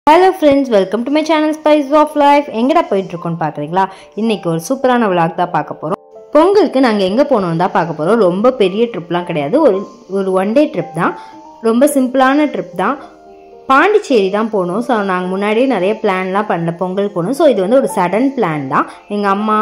Hello friends, welcome to my channel Spice of Life. எங்கடா போயிட்டு இருக்கோம்னு பாக்குறீங்களா? இன்னைக்கு ஒரு சூப்பரான vlog தான் பார்க்க போறோம். பொங்கலுக்கு நாங்க எங்க போறோம்னு தான் பார்க்க போறோம். ரொம்ப பெரிய ட்ரிப்லாம் கிடையாது. ஒரு ஒன் டே ட்ரிப் தான். ரொம்ப சிம்பிளான ட்ரிப் தான். பாண்டிச்சேரி தான் போனோம். சோ நாங்க முன்னாடியே நிறைய பிளான்லாம் பண்ணல பொங்கல் போணும். சோ இது வந்து ஒரு சடன் பிளான் தான். எங்க அம்மா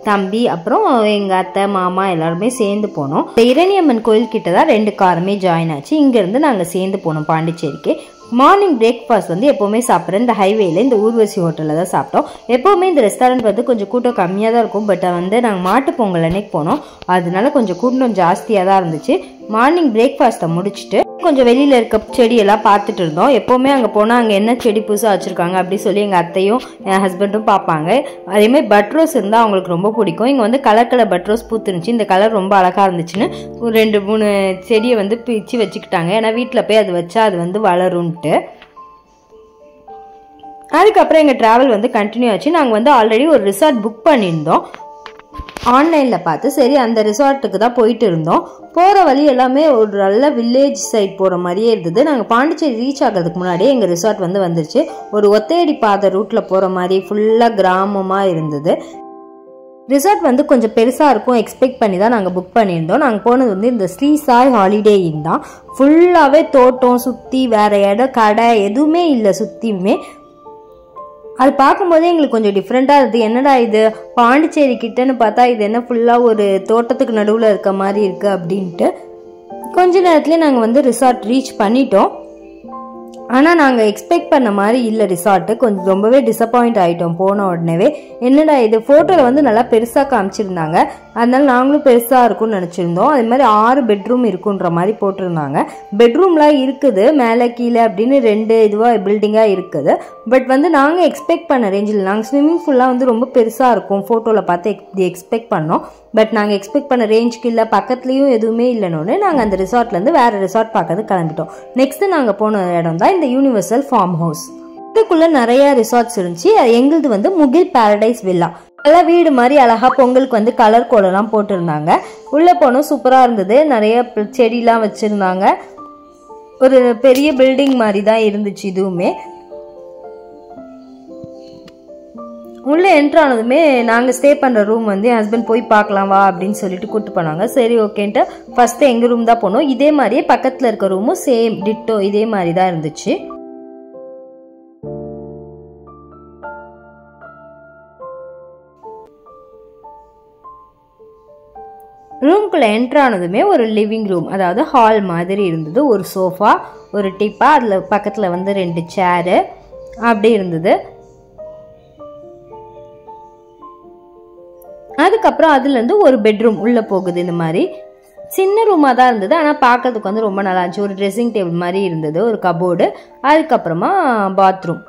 தம்பி அப்புறம் எங்க அத்தை மாமா எல்லாருமே சேர்ந்து போனோம். இரணியம்மன் கோயில் கிட்ட தான் ரெண்டு காருமே ஜாயின் ஆச்சு. இங்க இருந்து நாங்க சேர்ந்து போனோம் பாண்டிச்சேரிக்கு. மார்னிங் பிரேக்ஃபாஸ்ட் வந்து எப்போவுமே சாப்பிட்றேன் இந்த ஹைவேல இந்த ஊர்வசி ஹோட்டலில் தான் சாப்பிட்டோம். எப்போவுமே இந்த ரெஸ்டாரண்ட் வந்து கொஞ்சம் கூட்டம் கம்மியாக தான் இருக்கும். பட் வந்து நாங்கள் மாட்டு பொங்கல் அன்னைக்கு போனோம், அதனால கொஞ்சம் கூட்டம் ஜாஸ்தியாக தான் இருந்துச்சு. மார்னிங் பிரேக்ஃபாஸ்ட்டை முடிச்சுட்டு கொஞ்சம் வெளியில் இருக்க செடியெல்லாம் பார்த்துட்டு இருந்தோம். எப்போவுமே அங்கே போனால் அங்கே என்ன செடி புதுசாக வச்சுருக்காங்க அப்படி சொல்லி எங்கள் அத்தையும் என் ஹஸ்பண்டும் பார்ப்பாங்க. அதேமாதிரி பட்ரோஸ் இருந்தால் அவங்களுக்கு ரொம்ப பிடிக்கும். இங்கே வந்து கலர் கலர் பட்ரோஸ் பூத்துருந்துச்சு. இந்த கலர் ரொம்ப அழகாக இருந்துச்சுன்னு ஒரு 2-3 செடியை வந்து பிச்சு வச்சுக்கிட்டாங்க. ஏன்னா வீட்டில் போய் அது வச்சா அது வந்து வளரும்ன்ட்டு. அதுக்கப்புறம் எங்கள் ட்ராவல் வந்து கண்டினியூ ஆச்சு. நாங்கள் வந்து ஆல்ரெடி ஒரு ரிசார்ட் புக் பண்ணியிருந்தோம் ஆன்லைனில் பார்த்து. சரி அந்த ரிசார்ட்டுக்கு தான் போயிட்டு இருந்தோம். போகிற வழி எல்லாமே ஒரு நல்ல வில்லேஜ் சைட் போகிற மாதிரியே இருந்தது. நாங்கள் பாண்டிச்சேரி ரீச் ஆகிறதுக்கு முன்னாடியே எங்கள் ரிசார்ட் வந்து வந்துருச்சு. ஒரு ஒத்தையடி பாதை ரூட்டில் போகிற மாதிரி ஃபுல்லாக கிராமமாக இருந்தது. ரிசார்ட் வந்து கொஞ்சம் பெருசாக இருக்கும் எக்ஸ்பெக்ட் பண்ணி தான் நாங்கள் புக் பண்ணியிருந்தோம். நாங்கள் போனது வந்து இந்த ஸ்ரீ சாய் ஹாலிடே இன் தான். ஃபுல்லாகவே தோட்டம் சுற்றி வேறு இடம் கடை எதுவுமே இல்லை சுற்றியுமே. அது பார்க்கும்போதே எங்களுக்கு கொஞ்சம் டிஃப்ரெண்ட்டாக இருந்தது. என்னடா இது பாண்டிச்சேரி கிட்டன்னு பார்த்தா இது என்ன ஃபுல்லாக ஒரு தோட்டத்துக்கு நடுவில் இருக்க மாதிரி இருக்குது அப்படின்ட்டு. கொஞ்ச நேரத்துலேயே நாங்கள் வந்து ரிசார்ட் ரீச் பண்ணிட்டோம். ஆனால் நாங்கள் எக்ஸ்பெக்ட் பண்ண மாதிரி இல்லை ரிசார்ட்டு. கொஞ்சம் ரொம்பவே டிசப்பாயிண்ட் ஆகிட்டோம் போன உடனே. என்னடா இது ஃபோட்டோவில் வந்து நல்லா பெருசாக காமிச்சிருந்தாங்க, அதனால நாங்களும் பெருசாக இருக்கும்னு நினச்சிருந்தோம். அதே மாதிரி 6 பெட்ரூம் இருக்குன்ற மாதிரி போட்டிருந்தாங்க. பெட்ரூம்லாம் இருக்குது மேலே கீழே அப்படின்னு 2 இதுவாக பில்டிங்காக இருக்குது. பட் வந்து நாங்கள் எக்ஸ்பெக்ட் பண்ண ரேஞ்சில் நாங்கள் ஸ்விம்மிங் ஃபுல்லாக வந்து ரொம்ப பெருசாக இருக்கும் ஃபோட்டோவில் பார்த்து எக்ஸ்பெக்ட் பண்ணோம். பட் நாங்கள் எக்ஸ்பெக்ட் பண்ண ரேஞ்சுக்கு இல்லை, பக்கத்துலேயும் எதுவுமே இல்லைன்னு நாங்கள் அந்த ரிசார்ட்லேருந்து வேறு ரிசார்ட் பார்க்கறது கிளம்பிட்டோம். நெக்ஸ்ட்டு நாங்கள் போன இடம் தான் இந்த யூனிவர்சல் ஃபார்ம் ஹவுஸ். இதுக்குள்ளே நிறைய ரிசார்ட்ஸ் இருந்துச்சு. எங்களுது வந்து முகில் பாரடைஸ் வில்லா. எல்லாம் வீடு மாதிரி அழகாக பொங்கலுக்கு வந்து கலர் கோலெல்லாம் போட்டிருந்தாங்க. உள்ளே போனோம், சூப்பராக இருந்தது. நிறைய செடிலாம் வச்சுருந்தாங்க. ஒரு பெரிய பில்டிங் மாதிரி தான் இருந்துச்சு இதுவுமே. உள்ளே என்ட்ரு ஆனதுமே நாங்கள் ஸ்டே பண்ணுற ரூம் வந்து என் ஹஸ்பண்ட் போய் பார்க்கலாம் வா அப்படின்னு சொல்லிட்டு கூப்பிட்டு போனாங்க. சரி ஓகேன்ட்டு ஃபஸ்ட்டு எங்கள் ரூம் தான் போனோம். இதே மாதிரியே பக்கத்தில் இருக்க ரூமும் சேம் டிட்டோ இதே மாதிரி தான் இருந்துச்சு. ரூம்குள்ளே என்ட்ரு ஆனதுமே ஒரு லிவிங் ரூம், அதாவது ஹால் மாதிரி இருந்தது. ஒரு சோஃபா, ஒரு டிப்பா, அதில் பக்கத்தில் வந்து 2 சேரு அப்படி இருந்தது. அதுக்கப்புறம் அதுலேருந்து ஒரு பெட்ரூம் உள்ளே போகுது. இந்த மாதிரி சின்ன ரூமாக தான் இருந்தது, ஆனால் பார்க்கறதுக்கு வந்து ரொம்ப நல்லா இருந்துச்சு. ஒரு ட்ரெஸ்ஸிங் டேபிள் மாதிரி இருந்தது, ஒரு கபோர்டு, அதுக்கப்புறமா பாத்ரூம்.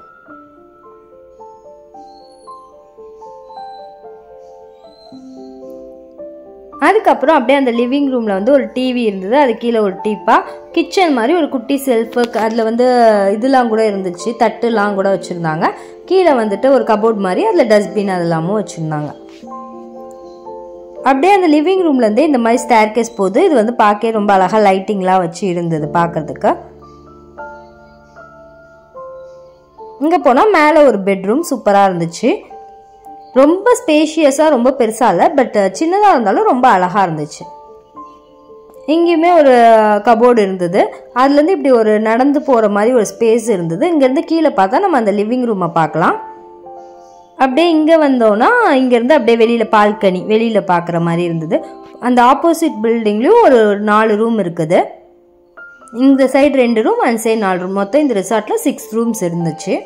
அதுக்கப்புறம் அப்படியே அந்த லிவிங் ரூமில் வந்து ஒரு டிவி இருந்தது, அது கீழே ஒரு டீப்பா, கிச்சன் மாதிரி ஒரு குட்டி செல்ஃபு, அதில் வந்து இதெல்லாம் கூட இருந்துச்சு, தட்டுலாம் கூட வச்சுருந்தாங்க. கீழே வந்துட்டு ஒரு கபோர்ட் மாதிரி, அதில் டஸ்ட்பின் அதெல்லாமும் வச்சுருந்தாங்க. அப்படியே அந்த லிவிங் ரூம்லேருந்தே இந்த மாதிரி ஸ்டேர்கேஸ் போகுது. இது வந்து பார்க்க ரொம்ப அழகாக லைட்டிங்லாம் வச்சு இருந்தது பார்க்கறதுக்கு. இங்கே போனால் மேலே ஒரு பெட்ரூம் சூப்பராக இருந்துச்சு. ரொம்ப ஸ்பேஷியஸாக ரொம்ப பெருசாக இல்லை, பட் சின்னதாக இருந்தாலும் ரொம்ப அழகாக இருந்துச்சு. இங்கேயுமே ஒரு கபோர்டு இருந்தது, அதுலேருந்து இப்படி ஒரு நடந்து போகிற மாதிரி ஒரு ஸ்பேஸ் இருந்தது. இங்கேருந்து கீழே பார்த்தா நம்ம அந்த லிவிங் ரூமை பார்க்கலாம். அப்படியே இங்கே வந்தோன்னா இங்கேருந்து அப்படியே வெளியில் பால்கனி வெளியில் பார்க்குற மாதிரி இருந்தது. அந்த ஆப்போசிட் பில்டிங்லேயும் ஒரு 4 ரூம் இருக்குது. இந்த சைடு 2 ரூம், அந்த சைடு 4 ரூம். மொத்தம் இந்த ரிசார்ட்டில் 6 ரூம்ஸ் இருந்துச்சு.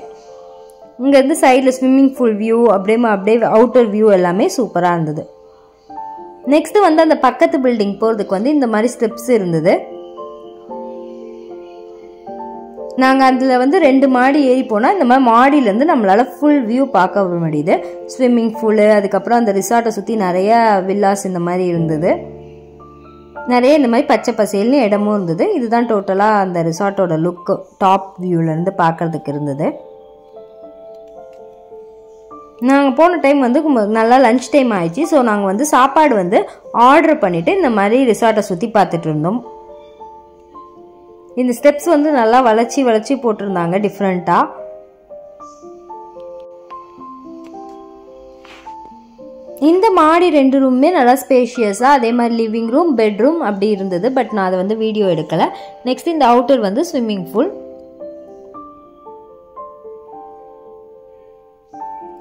இங்கேருந்து சைடில் ஸ்விம்மிங் பூல் வியூ, அப்படியே அவுட்டர் வியூ எல்லாமே சூப்பராக இருந்தது. நெக்ஸ்ட்டு வந்து அந்த பக்கத்து பில்டிங் போகிறதுக்கு வந்து இந்த மாதிரி ஸ்டெப்ஸ் இருந்தது. நாங்கள் அதில் வந்து 2 மாடி ஏறி போனால் இந்த மாதிரி மாடியிலேருந்து நம்மளால் ஃபுல் வியூ பார்க்க முடியுது. ஸ்விம்மிங் பூலு, அதுக்கப்புறம் அந்த ரிசார்ட்டை சுற்றி நிறைய வில்லாஸ் இந்த மாதிரி இருந்தது. நிறைய இந்த மாதிரி பச்சை பசேல்னு இடமும் இருந்தது. இதுதான் டோட்டலாக அந்த ரிசார்ட்டோட லுக்கு டாப் வியூலேருந்து பார்க்குறதுக்கு இருந்தது. நாங்கள் போன டைம் வந்து நல்லா லன்ச் டைம் ஆயிடுச்சு. ஸோ நாங்கள் வந்து சாப்பாடு வந்து ஆர்டர் பண்ணிவிட்டு இந்த மாதிரி ரிசார்ட்டை சுற்றி பார்த்துட்டு இருந்தோம். இந்த ஸ்டெப்ஸ் வந்து நல்லா வளைச்சி போட்டிருந்தாங்க டிஃப்ரெண்ட்டாக. இந்த மாடி 2 ரூமுமே நல்லா ஸ்பேஷியஸாக, அதே மாதிரி லிவிங் ரூம், பெட்ரூம் அப்படி இருந்தது. பட் நான் அதை வந்து வீடியோ எடுக்கலை. நெக்ஸ்ட் இந்த அவுட்டர் வந்து ஸ்விம்மிங் பூல்.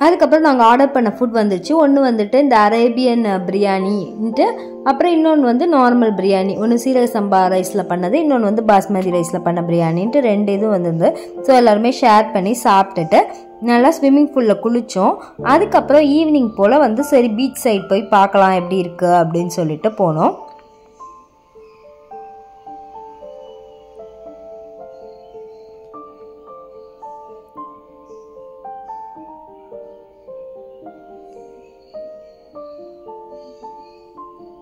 அதுக்கப்புறம் நாங்கள் ஆர்டர் பண்ண ஃபுட் வந்துச்சு. ஒன்று வந்துட்டு இந்த அரேபியன் பிரியாணின்ட்டு, அப்புறம் இன்னொன்று வந்து நார்மல் பிரியாணி. ஒன்று சீரக சம்பா ரைஸில் பண்ணது, இன்னொன்று வந்து பாஸ்மதி ரைஸில் பண்ண பிரியாணின்ட்டு 2 இதுவும் வந்துருந்து. ஸோ எல்லாருமே ஷேர் பண்ணி சாப்பிட்டுட்டு நல்லா ஸ்விம்மிங் பூலில் குளித்தோம். அதுக்கப்புறம் ஈவினிங் போல் வந்து சரி பீச் சைட் போய் பார்க்கலாம் எப்படி இருக்குது அப்படின்னு சொல்லிட்டு போனோம்.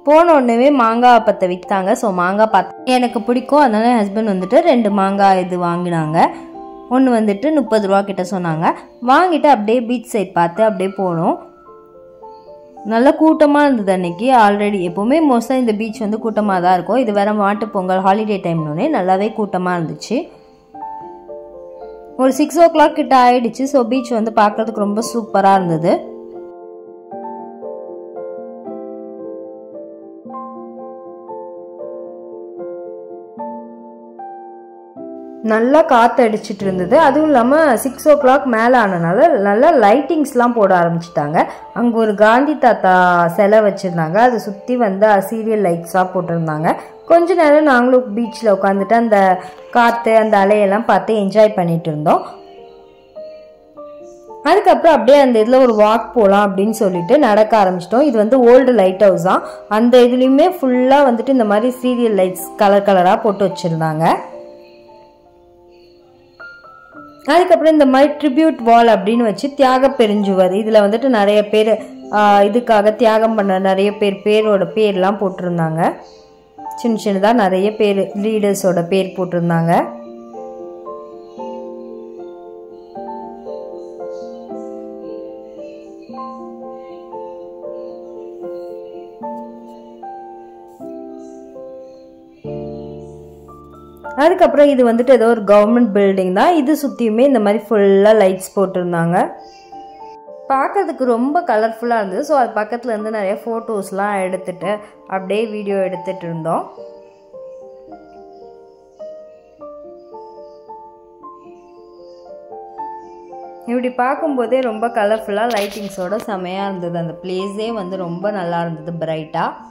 போன உடனே மாங்காய் பற்ற விற்றாங்க. ஸோ மாங்காய் பார்த்து எனக்கு பிடிக்கும், அதனால என் ஹஸ்பண்ட் வந்துட்டு 2 மாங்காய் இது வாங்கினாங்க. ஒன்று வந்துட்டு 30 ரூபா கிட்ட சொன்னாங்க. வாங்கிட்டு அப்படியே பீச் சைட் பார்த்து அப்படியே போனோம். நல்லா கூட்டமாக இருந்தது அன்னைக்கு. ஆல்ரெடி எப்போவுமே மோஸ்ட்டாக இந்த பீச் வந்து கூட்டமாக தான் இருக்கும். இது வேறு மாட்டு பொங்கல் ஹாலிடே டைம்னோடனே நல்லாவே கூட்டமாக இருந்துச்சு. ஒரு 6 o'clock கிட்ட ஆயிடுச்சு. ஸோ பீச் வந்து பார்க்கறதுக்கு ரொம்ப சூப்பராக இருந்தது. நல்லா காற்று அடிச்சிட்டு இருந்தது. அதுவும் இல்லாமல் 6 o'clock மேலே ஆனதுனால நல்லா லைட்டிங்ஸ்லாம் போட ஆரம்பிச்சிட்டாங்க. அங்கே ஒரு காந்தி தாத்தா சிலை வச்சுருந்தாங்க. அதை சுற்றி வந்து சீரியல் லைட்ஸாக போட்டிருந்தாங்க. கொஞ்ச நேரம் நாங்களும் பீச்சில் உட்காந்துட்டு அந்த காற்று அந்த அலையெல்லாம் பார்த்து என்ஜாய் பண்ணிட்டு இருந்தோம். அதுக்கப்புறம் அப்படியே அந்த இதில் ஒரு வாக் போகலாம் அப்படின்னு சொல்லிட்டு நடக்க ஆரம்பிச்சிட்டோம். இது வந்து ஓல்டு லைட் ஹவுஸ் தான். அந்த இதுலேயுமே ஃபுல்லாக வந்துட்டு இந்த மாதிரி சீரியல் லைட்ஸ் கலர் கலராக போட்டு வச்சுருந்தாங்க. அதுக்கப்புறம் இந்த மாதிரி ட்ரிபியூட் வால் அப்படின்னு வச்சு தியாக பெருஞ்சுவர், இதில் வந்துட்டு நிறைய பேர் இதுக்காக தியாகம் பண்ண நிறைய பேரோட பேர்லாம் போட்டிருந்தாங்க. சின்ன சின்னதாக நிறைய பேர் லீடர்ஸோட பேர் போட்டிருந்தாங்க. அதுக்கப்புறம் இது வந்துட்டு ஏதோ ஒரு கவர்மெண்ட் பில்டிங் தான். இது சுற்றியுமே இந்த மாதிரி ஃபுல்லாக லைட்ஸ் போட்டிருந்தாங்க. பார்க்கறதுக்கு ரொம்ப கலர்ஃபுல்லாக இருந்தது. ஸோ அது பக்கத்தில் இருந்து நிறைய ஃபோட்டோஸ்லாம் எடுத்துகிட்டு அப்படியே வீடியோ எடுத்துகிட்டு இருந்தோம். இப்படி பார்க்கும்போதே ரொம்ப கலர்ஃபுல்லாக லைட்டிங்ஸோட செமையாக இருந்தது. அந்த பிளேஸே வந்து ரொம்ப நல்லா இருந்தது, பிரைட்டாக.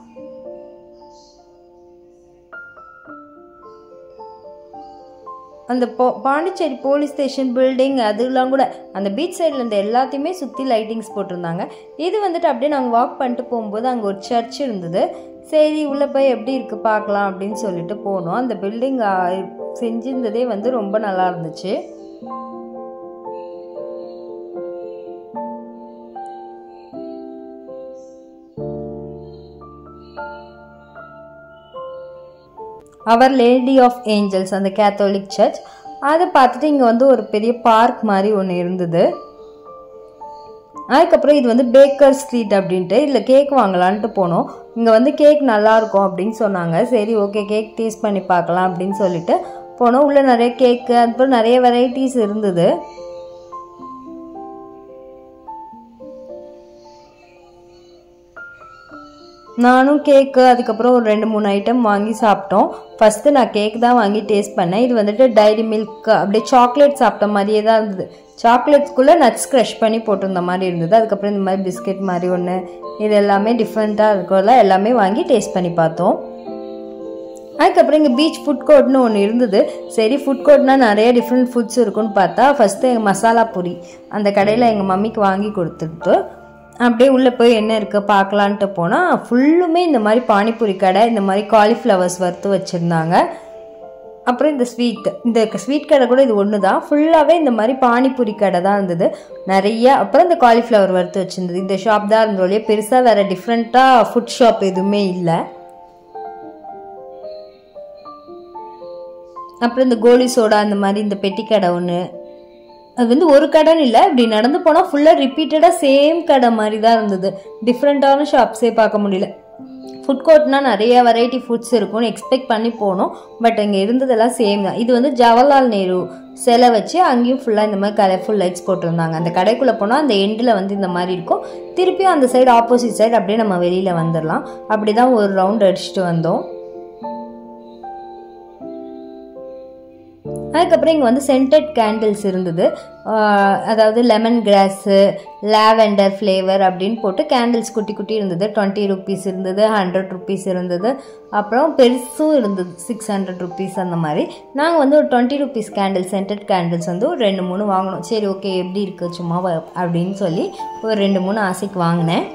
அந்த பாண்டிச்சேரி போலீஸ் ஸ்டேஷன் பில்டிங் அதெல்லாம் கூட அந்த பீச் சைடில் இருந்த எல்லாத்தையுமே சுற்றி லைட்டிங்ஸ் போட்டிருந்தாங்க. இது வந்துட்டு அப்படியே நாங்கள் வாக் பண்ணிட்டு போகும்போது அங்கே ஒரு சர்ச் இருந்தது. சரி உள்ளே போய் எப்படி இருக்குது பார்க்கலாம் அப்படின்னு சொல்லிட்டு போனோம். அந்த பில்டிங் செஞ்சிருந்ததே வந்து ரொம்ப நல்லா இருந்துச்சு. அவர் லேடி ஆஃப் ஏஞ்சல்ஸ் அந்த கேத்தோலிக் சர்ச், அதை பார்த்துட்டு இங்கே வந்து ஒரு பெரிய பார்க் மாதிரி ஒன்று இருந்தது. அதுக்கப்புறம் இது வந்து பேக்கர் ஸ்ட்ரீட் அப்படின்ட்டு இதில் கேக் வாங்கலான்ட்டு போனோம். இங்கே வந்து கேக் நல்லாயிருக்கும் அப்படின்னு சொன்னாங்க. சரி ஓகே கேக் டேஸ்ட் பண்ணி பார்க்கலாம் அப்படின்னு சொல்லிட்டு போனோம். உள்ளே நிறைய கேக்கு அதுக்கப்புறம் நிறைய வெரைட்டிஸ் இருந்தது. நானும் கேக்கு அதுக்கப்புறம் ஒரு 2-3 ஐட்டம் வாங்கி சாப்பிட்டோம். ஃபஸ்ட்டு நான் கேக் தான் வாங்கி டேஸ்ட் பண்ணேன். இது வந்துட்டு டைரி மில்க் அப்படியே சாக்லேட் சாப்பிட்ட மாதிரியே தான் இருந்தது. சாக்லேட்ஸ்குள்ளே நட்ஸ் க்ரஷ் பண்ணி போட்டிருந்த மாதிரி இருந்தது. அதுக்கப்புறம் இந்த மாதிரி பிஸ்கெட் மாதிரி ஒன்று, இது எல்லாமே டிஃப்ரெண்ட்டாக இருக்கல எல்லாமே வாங்கி டேஸ்ட் பண்ணி பார்த்தோம். அதுக்கப்புறம் இங்கே பீச் ஃபுட் கோர்ட்னு ஒன்று இருந்தது. சரி ஃபுட் கோர்ட்னால் நிறைய டிஃப்ரெண்ட் ஃபுட்ஸ் இருக்குன்னு பார்த்தா ஃபஸ்ட்டு மசாலா பூரி அந்த கடையில் எங்கள் மம்மிக்கு வாங்கி கொடுத்துட்டு அப்படியே உள்ளே போய் என்ன இருக்குது பார்க்கலான்ட்டு போனால் ஃபுல்லுமே இந்த மாதிரி பானிபூரி கடை, இந்த மாதிரி காலிஃப்ளவர்ஸ் வறுத்து வச்சுருந்தாங்க. அப்புறம் இந்த ஸ்வீட் கடை கூட இது ஒன்று தான். ஃபுல்லாகவே இந்த மாதிரி பானிபூரி கடை தான் இருந்தது நிறைய. அப்புறம் இந்த காலிஃப்ளவர் வறுத்து வச்சுருந்தது. இந்த ஷாப் தான் இருந்தோடய பெருசாக வேறு டிஃப்ரெண்ட்டாக ஃபுட் ஷாப் எதுவுமே இல்லை. அப்புறம் இந்த கோலி சோடா அந்த மாதிரி இந்த பெட்டி கடை ஒன்று, அது வந்து ஒரு கடைன்னு இல்லை, இப்படி நடந்து போனால் ஃபுல்லாக ரிப்பீட்டடாக சேம் கடை மாதிரி தான் இருந்தது. டிஃப்ரெண்ட்டான ஷாப்ஸே பார்க்க முடியல. ஃபுட் கோர்ட்னா நிறைய வெரைட்டி ஃபுட்ஸ் இருக்கும்னு எக்ஸ்பெக்ட் பண்ணி போனோம். பட் இங்கே இருந்ததெல்லாம் சேம் தான். இது வந்து ஜவஹர்லால் நேரு சிலை வச்சு அங்கேயும் ஃபுல்லாக இந்த மாதிரி கலர்ஃபுல் லைட்ஸ் போட்டிருந்தாங்க. அந்த கடைக்குள்ளே போனால் அந்த எண்டில் வந்து இந்த மாதிரி இருக்கும். திருப்பியும் அந்த சைடு ஆப்போசிட் சைடு அப்படியே நம்ம வெளியில் வந்துடலாம். அப்படி தான் ஒரு ரவுண்ட் அடிச்சுட்டு வந்தோம். அதுக்கப்புறம் இங்கே வந்து சென்டட் கேண்டில்ஸ் இருந்தது. அதாவது லெமன் கிராஸு, லாவெண்டர் ஃப்ளேவர் அப்படின்னு போட்டு கேண்டில்ஸ் குட்டி குட்டி இருந்தது. 20 rupees இருந்தது, 100 rupees இருந்தது, அப்புறம் பெருசும் இருந்தது 600 rupees அந்த மாதிரி. நாங்கள் வந்து ஒரு 20 rupees கேண்டில், சென்டட் கேண்டில்ஸ் வந்து ஒரு 2-3 வாங்கினோம். சரி ஓகே எப்படி இருக்குது சும்மா அப்படின்னு சொல்லி ஒரு 2-3 ஆசைக்கு வாங்கினேன்.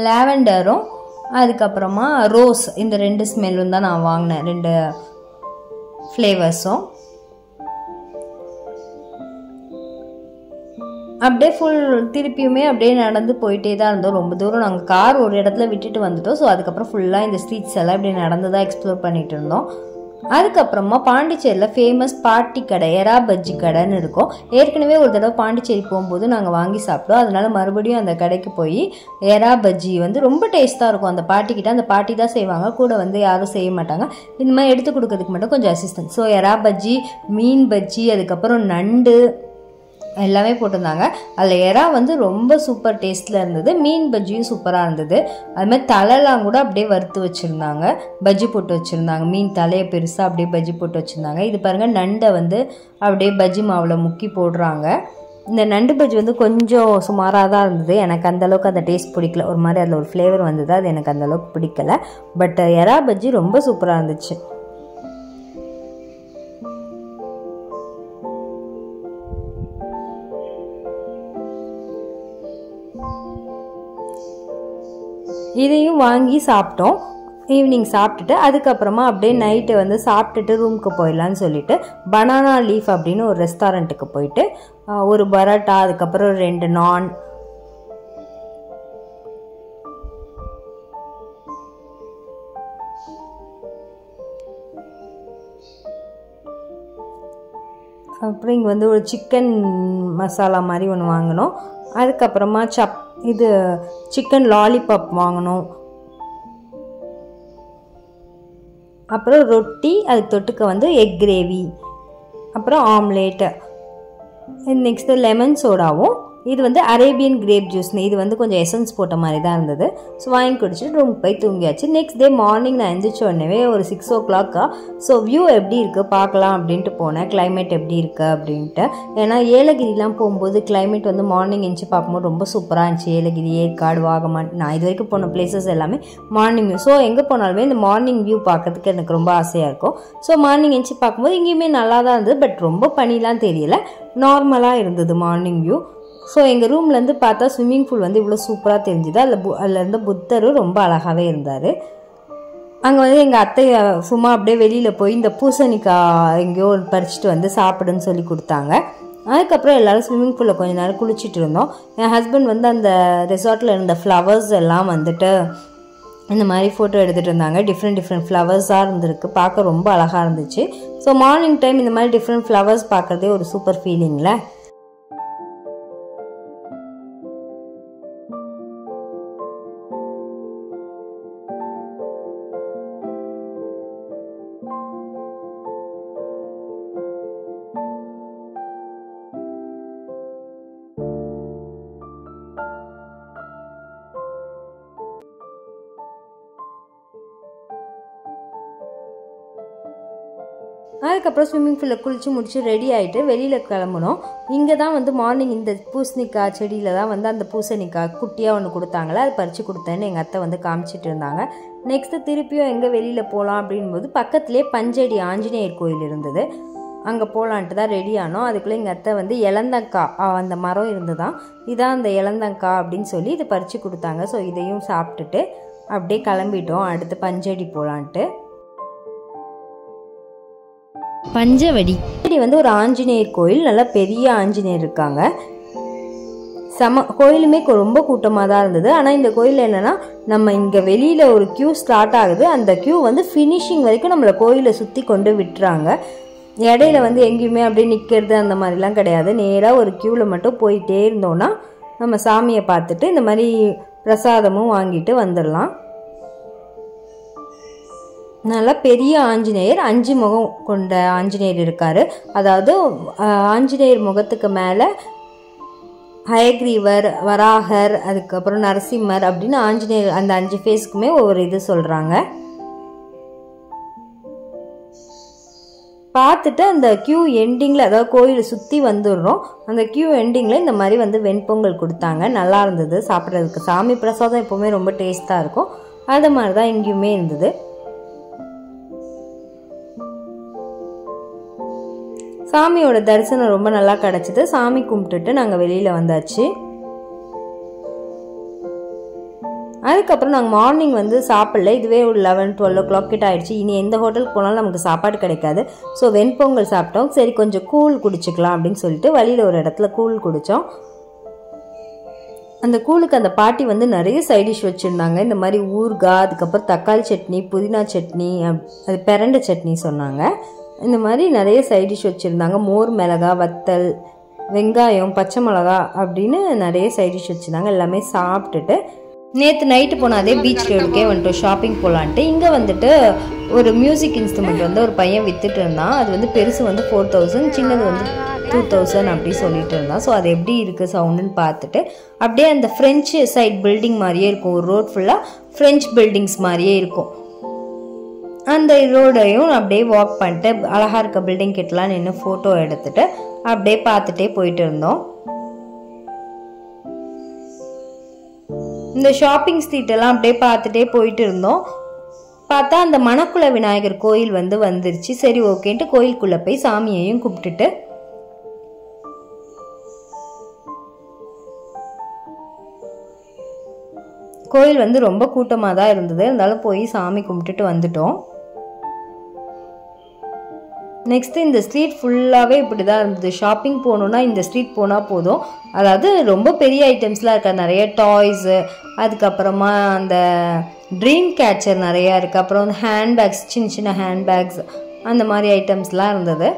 லாவெண்டரும் அதுக்கப்புறமா ரோஸ், இந்த 2 ஸ்மெல்லும் தான் நான் வாங்கினேன், 2 ஃப்ளேவர்ஸும். அப்படியே ஃபுல் திருப்பியுமே அப்படியே நடந்து போயிட்டே தான் இருந்தோம். ரொம்ப தூரம் நாங்கள் கார் ஒரு இடத்துல விட்டுட்டு வந்துட்டோம். ஸோ அதுக்கப்புறம் ஃபுல்லாக இந்த ஸ்ட்ரீட்ஸ் எல்லாம் இப்படி நடந்து தான் எக்ஸ்ப்ளோர் பண்ணிட்டு இருந்தோம். அதுக்கப்புறமா பாண்டிச்சேரியில் ஃபேமஸ் பாட்டி கடை, எறா பஜ்ஜி கடைன்னு இருக்கும். ஏற்கனவே ஒரு தடவை பாண்டிச்சேரி போகும்போது நாங்கள் வாங்கி சாப்பிட்டோம். அதனால மறுபடியும் அந்த கடைக்கு போய் எறா பஜ்ஜி வந்து ரொம்ப டேஸ்ட்டாக இருக்கும். அந்த பாட்டிக்கிட்ட, அந்த பாட்டி தான் செய்வாங்க, கூட வந்து யாரும் செய்ய மாட்டாங்க. இந்த மாதிரி எடுத்து கொடுக்கறதுக்கு மட்டும் கொஞ்சம் அசிஸ்டன்ட். ஸோ எறா பஜ்ஜி, மீன் பஜ்ஜி, அதுக்கப்புறம் நண்டு எல்லாமே போட்டிருந்தாங்க. அதில் எறா வந்து ரொம்ப சூப்பர் டேஸ்ட்டில் இருந்தது. மீன் பஜ்ஜியும் சூப்பராக இருந்தது. அதுமாதிரி தலைலாம் கூட அப்படியே வறுத்து வச்சுருந்தாங்க, பஜ்ஜி போட்டு வச்சுருந்தாங்க. மீன் தலையை பெருசாக அப்படியே பஜ்ஜி போட்டு வச்சுருந்தாங்க. இது பாருங்கள், நண்டை வந்து அப்படியே பஜ்ஜி மாவில் முக்கி போடுறாங்க. இந்த நண்டு பஜ்ஜி வந்து கொஞ்சம் சுமாராக தான் இருந்தது. எனக்கு அந்தளவுக்கு அந்த டேஸ்ட் பிடிக்கல. ஒரு மாதிரி அதில் ஒரு ஃப்ளேவர் வந்தது, அது எனக்கு அந்தளவுக்கு பிடிக்கல. பட் எறா பஜ்ஜி ரொம்ப சூப்பராக இருந்துச்சு. இதையும் வாங்கி சாப்பிட்டோம். ஈவினிங் சாப்பிட்டுட்டு அதுக்கப்புறமா அப்படியே நைட்டு வந்து சாப்பிட்டுட்டு ரூமுக்கு போயிடலான்னு சொல்லிட்டு பனானா லீஃப் அப்படின்னு ஒரு ரெஸ்டாரண்ட்டுக்கு போயிட்டு ஒரு பரோட்டா, அதுக்கப்புறம் 2 நான், அப்புறம் இங்கே வந்து ஒரு சிக்கன் மசாலா மாதிரி ஒன்று வாங்கினோம். அதுக்கப்புறமா இது சிக்கன் லாலிபாப் வாங்கினோம். அப்புறம் ரொட்டி, அதுக்கு தொட்டுக்க வந்து எக் கிரேவி, அப்புறம் ஆம்லேட்டு, நெக்ஸ்ட்டு லெமன் சோடாவும். இது வந்து அரேபியன் கிரேப் ஜூஸ்னு, இது வந்து கொஞ்சம் எசன்ஸ் போட்ட மாதிரி தான் இருந்தது. ஸோ வாங்கி குடிச்சிட்டு ரூமுக்கு போய் தூங்கியாச்சு. நெக்ஸ்ட் டே மார்னிங் நான் எழுந்திரிச்ச உடனே ஒரு 6 o'clock. ஸோ வியூ எப்படி இருக்குது பார்க்கலாம் அப்படின்ட்டு போனேன், கிளைமேட் எப்படி இருக்குது அப்படின்ட்டு. ஏன்னா ஏலகிரிலாம் போகும்போது கிளைமேட் வந்து மார்னிங் எழுந்துச்சி பார்க்கும்போது ரொம்ப சூப்பராக இருந்துச்சு. ஏலகிரி, ஏற்காடு, வாகமான், நான் இது வரைக்கும் போன பிளேசஸ் எல்லாமே மார்னிங் வியூ. ஸோ எங்கே போனாலுமே இந்த மார்னிங் வியூ பார்க்கறதுக்கு எனக்கு ரொம்ப ஆசையாக இருக்கும். ஸோ மார்னிங் எழுந்துச்சி பார்க்கும்போது இங்கேயுமே நல்லா தான் இருந்தது. பட் ரொம்ப பனிலாம் தெரியல, நார்மலாக இருந்தது மார்னிங் வியூ. ஸோ எங்கள் ரூம்லேருந்து பார்த்தா ஸ்விம்மிங் பூல் வந்து இவ்வளோ சூப்பராக தெரிஞ்சுது. அதில் இருந்த புத்தரும் ரொம்ப அழகாகவே இருந்தார். அங்கே வந்து எங்கள் அத்தை சும்மா அப்படியே வெளியில் போய் இந்த பூசணிக்காய் எங்கேயோ பறிச்சுட்டு வந்து சாப்பிடுன்னு சொல்லி கொடுத்தாங்க. அதுக்கப்புறம் எல்லோரும் ஸ்விம்மிங் பூலில் கொஞ்சம் நேரம் குளிச்சுட்டு இருந்தோம். என் ஹஸ்பண்ட் வந்து அந்த ரெசார்ட்டில் இருந்த ஃப்ளவர்ஸ் எல்லாம் வந்துட்டு இந்த மாதிரி ஃபோட்டோ எடுத்துகிட்டு இருந்தாங்க. டிஃப்ரெண்ட் ஃப்ளவர்ஸாக இருந்திருக்கு, பார்க்க ரொம்ப அழகாக இருந்துச்சு. ஸோ மார்னிங் டைம் இந்த மாதிரி டிஃப்ரெண்ட் ஃப்ளவர்ஸ் பார்க்குறதே ஒரு சூப்பர் ஃபீலிங்கில். அதுக்கப்புறம் ஸ்விம்மிங் பூலில் குளித்து முடிச்சு ரெடி ஆகிட்டு வெளியில் கிளம்புனோம். இங்கே தான் வந்து மார்னிங் இந்த பூசணிக்காய் செடியில் தான் வந்து அந்த பூசணிக்காய் குட்டியாக ஒன்று கொடுத்தாங்களே, அது பறித்து கொடுத்தேன்னு எங்கள் அத்தை வந்து காமிச்சிட்டு இருந்தாங்க. நெக்ஸ்ட்டு திருப்பியும் எங்கே வெளியில் போகலாம் அப்படின்போது பக்கத்துலேயே பஞ்சடி ஆஞ்சநேயர் கோயில் இருந்தது. அங்கே போகலான்ட்டு தான் ரெடி ஆனோம். அதுக்குள்ளே எங்கள் அத்தை வந்து இளந்தங்காய், அந்த மரம் இருந்துதான், இதான் அந்த இளந்தங்காய் அப்படின்னு சொல்லி இதை பறித்து கொடுத்தாங்க. ஸோ இதையும் சாப்பிட்டுட்டு அப்படியே கிளம்பிட்டோம் அடுத்து பஞ்சடி போகலான்ட்டு. பஞ்சவடி இது வந்து ஒரு ஆஞ்சநேயர் கோயில், நல்லா பெரிய ஆஞ்சநேயர் இருக்காங்க. கோயிலுமே ரொம்ப கூட்டமாக தான் இருந்தது. ஆனால் இந்த கோயில் என்னென்னா, நம்ம இங்கே வெளியில் ஒரு க்யூ ஸ்டார்ட் ஆகுது, அந்த க்யூ வந்து ஃபினிஷிங் வரைக்கும் நம்மளை கோயிலை சுற்றி கொண்டு விட்டுறாங்க. இடையில வந்து எங்கேயுமே அப்படியே நிற்கிறது அந்த மாதிரிலாம் கிடையாது. நேராக ஒரு க்யூவில் மட்டும் போயிட்டே இருந்தோன்னா நம்ம சாமியை பார்த்துட்டு இந்த மாதிரி பிரசாதமும் வாங்கிட்டு வந்துடலாம். நல்லா பெரிய ஆஞ்சநேயர், 5 முகம் கொண்ட ஆஞ்சநேயர் இருக்கார். அதாவது ஆஞ்சநேயர் முகத்துக்கு மேலே ஹயக்ரீவர், வராகர், அதுக்கப்புறம் நரசிம்மர் அப்படின்னு ஆஞ்சநேயர் அந்த 5 ஃபேஸ்க்குமே ஒவ்வொரு இது சொல்கிறாங்க. பார்த்துட்டு அந்த க்யூ எண்டிங்கில், அதாவது கோயிலை சுற்றி வந்துடுறோம். அந்த க்யூ எண்டிங்கில் இந்த மாதிரி வந்து வெண்பொங்கல் கொடுத்தாங்க. நல்லா இருந்தது சாப்பிட்றதுக்கு. சாமி பிரசாதம் எப்போவுமே ரொம்ப டேஸ்ட்டாக இருக்கும். அது மாதிரி தான் இங்கேயுமே இருந்தது. சாமியோட தரிசனம் ரொம்ப நல்லா கிடச்சிது. சாமி கும்பிட்டுட்டு நாங்கள் வெளியில் வந்தாச்சு. அதுக்கப்புறம் நாங்கள் மார்னிங் வந்து சாப்பிடல. இதுவே ஒரு 11-12 o'clock கிட்ட ஆயிடுச்சு. இனி எந்த ஹோட்டலுக்கு போனாலும் நமக்கு சாப்பாடு கிடைக்காது. ஸோ வெண்பொங்கல் சாப்பிட்டோம். சரி கொஞ்சம் கூழ் குடிச்சிக்கலாம் அப்படின்னு சொல்லிட்டு வழியில் ஒரு இடத்துல கூழ் குடித்தோம். அந்த கூழுக்கு அந்த பாட்டி வந்து நிறைய சைட் டிஷ் வச்சுருந்தாங்க. இந்த மாதிரி ஊறுகாய், அதுக்கப்புறம் தக்காளி சட்னி, புதினா சட்னி, அது பிரண்டை சட்னி சொன்னாங்க. இந்த மாதிரி நிறைய சைட் டிஷ் வச்சுருந்தாங்க. மோர் மிளகா, வத்தல், வெங்காயம், பச்சை மிளகா அப்படின்னு நிறைய சைட் டிஷ் வச்சுருந்தாங்க. எல்லாமே சாப்பிட்டுட்டு நேற்று நைட்டு போனாதே பீச் ரோடுக்கே வந்துட்டோம் ஷாப்பிங் போகலான்ட்டு. இங்கே வந்துட்டு ஒரு மியூசிக் இன்ஸ்ட்ருமெண்ட் வந்து ஒரு பையன் விற்றுட்டு இருந்தான். அது வந்து பெருசு வந்து 4000, சின்னது வந்து 2000 அப்படி சொல்லிட்டு இருந்தான். ஸோ அது எப்படி இருக்குது சவுண்டுன்னு பார்த்துட்டு அப்படியே அந்த ஃப்ரெஞ்சு சைட் பில்டிங் மாதிரியே இருக்கும். ஒரு ரோட் ஃபுல்லாக ஃப்ரெஞ்ச் பில்டிங்ஸ் மாதிரியே இருக்கும். அந்த ரோடையும் அப்படியே வாக் பண்ணிட்டு அழகாக இருக்க பில்டிங் கிட்டலாம் நின்று ஃபோட்டோ எடுத்துகிட்டு அப்படியே பார்த்துட்டே போயிட்டு இருந்தோம். இந்த ஷாப்பிங் ஸ்ட்ரீட்டெல்லாம் அப்படியே பார்த்துட்டே போயிட்டு இருந்தோம். பார்த்தா அந்த மணக்குள விநாயகர் கோயில் வந்து வந்துருச்சு. சரி ஓகேன்ட்டு கோயிலுக்குள்ளே போய் சாமியையும் கும்பிட்டுட்டு கோயில் வந்து ரொம்ப கூட்டமாக தான் இருந்தது. இருந்தாலும் போய் சாமி கும்பிட்டுட்டு வந்துட்டோம். நெக்ஸ்ட்டு இந்த ஸ்ட்ரீட் ஃபுல்லாகவே இப்படி தான் இருந்தது. ஷாப்பிங் போகணுன்னா இந்த ஸ்ட்ரீட் போனால் போதும். அதாவது ரொம்ப பெரிய ஐட்டம்ஸ்லாம் இருக்கா, நிறைய டாய்ஸு, அதுக்கப்புறமா அந்த ட்ரீம் கேச்சர் நிறையா இருக்குது. அப்புறம் வந்து ஹேண்ட்பேக்ஸ், சின்ன சின்ன ஹேண்ட்பேக்ஸ், அந்த மாதிரி ஐட்டம்ஸ்லாம் இருந்தது.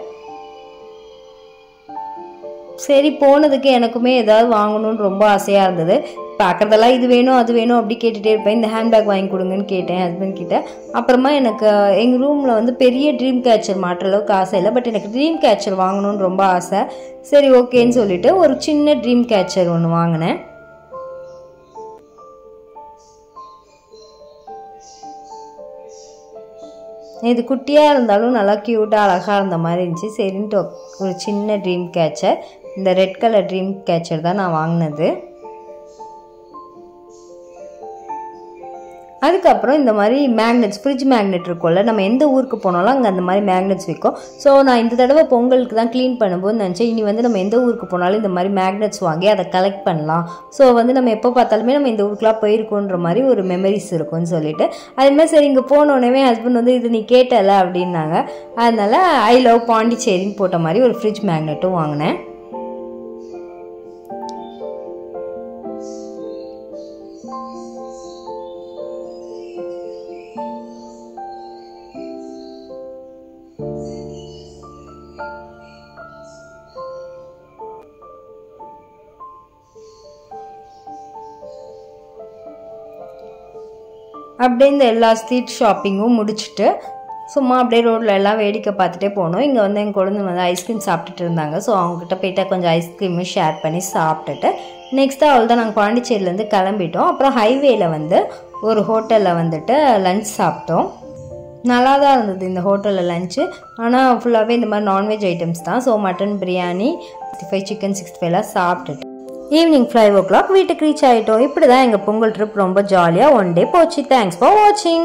சரி போனதுக்கு எனக்குமே ஏதாவது வாங்கணும்னு ரொம்ப ஆசையாக இருந்தது. பார்க்குறதெல்லாம் இது வேணும் அது வேணும் அப்படி கேட்டுகிட்டே இருப்பேன். இந்த ஹேண்ட்பேக் வாங்கி கொடுங்கன்னு கேட்டேன் ஹஸ்பண்ட் கிட்ட. அப்புறமா எனக்கு எங்கள் ரூமில் வந்து பெரிய ட்ரீம் கேச்சர் மாட்டுற அளவுக்கு ஆசை இல்லை. பட் எனக்கு ட்ரீம் கேச்சர் வாங்கணும்னு ரொம்ப ஆசை. சரி ஓகேன்னு சொல்லிட்டு ஒரு சின்ன ட்ரீம் கேச்சர் ஒன்று வாங்கினேன். இது குட்டியாக இருந்தாலும் நல்லா க்யூட்டாக அழகாக இருந்த மாதிரி இருந்துச்சு. சரின்ட்டு ஒரு சின்ன ட்ரீம் கேச்சர், இந்த ரெட் கலர் ட்ரீம் கேச்சர் தான் நான் வாங்கினது. அதுக்கப்புறம் இந்த மாதிரி மேக்னெட்ஸ், ஃப்ரிட்ஜ் மேக்னெட் இருக்கும்ல, நம்ம எந்த ஊருக்கு போனாலும் அங்கே அந்த மாதிரி மேக்னெட்ஸ் விற்கும். ஸோ நான் இந்த தடவை பொங்கலுக்கு தான் க்ளீன் பண்ணும்போது நினச்சேன், இனி வந்து நம்ம எந்த ஊருக்கு போனாலும் இந்த மாதிரி மேக்னெட்ஸ் வாங்கி அதை கலெக்ட் பண்ணலாம். ஸோ வந்து நம்ம எப்போ பார்த்தாலுமே நம்ம இந்த ஊருக்குலாம் போயிருக்கோன்ற மாதிரி ஒரு மெமரிஸ் இருக்கும்னு சொல்லிட்டு அதுமாதிரி சரி இங்கே போனோடனே ஹஸ்பண்ட் வந்து இது நீ கேட்டல அப்படின்னாங்க. அதனால் ஐ லவ் பாண்டிச்சேரின்னு போட்ட மாதிரி ஒரு ஃப்ரிட்ஜ் மேக்னெட்டும் வாங்கினேன். அப்படியே இந்த எல்லா ஸ்ட்ரீட் ஷாப்பிங்கும் முடிச்சுட்டு சும்மா அப்படியே ரோட்டில் எல்லாம் வேடிக்கை பார்த்துட்டே போனோம். இங்கே வந்து எங்கள் குழந்தை வந்து ஐஸ்கிரீம் சாப்பிட்டுட்டு இருந்தாங்க. ஸோ அவங்கக்கிட்ட போய்ட்டு கொஞ்சம் ஐஸ்கிரீமும் ஷேர் பண்ணி சாப்பிட்டுட்டு நெக்ஸ்ட்டு அவள் தான் நாங்கள் பாண்டிச்சேரியிலேருந்து கிளம்பிட்டோம். அப்புறம் ஹைவேயில் வந்து ஒரு ஹோட்டலில் வந்துட்டு லஞ்ச் சாப்பிட்டோம். நல்லா தான் இருந்தது இந்த ஹோட்டலில் லஞ்சு. ஆனால் ஃபுல்லாகவே இந்த மாதிரி நான்வெஜ் ஐட்டம்ஸ் தான். ஸோ மட்டன் பிரியாணி, 65 சிக்கன் 65 சாப்பிட்டுட்டு ஈவினிங் 5 o'clock வீட்டுக்கு ரீச் ஆகிட்டோம். இப்படி தான் எங்கள் பொங்கல் ட்ரிப் ரொம்ப ஜாலியாக ஒன் டே போச்சு. தேங்க்ஸ் ஃபார் வாட்சிங்.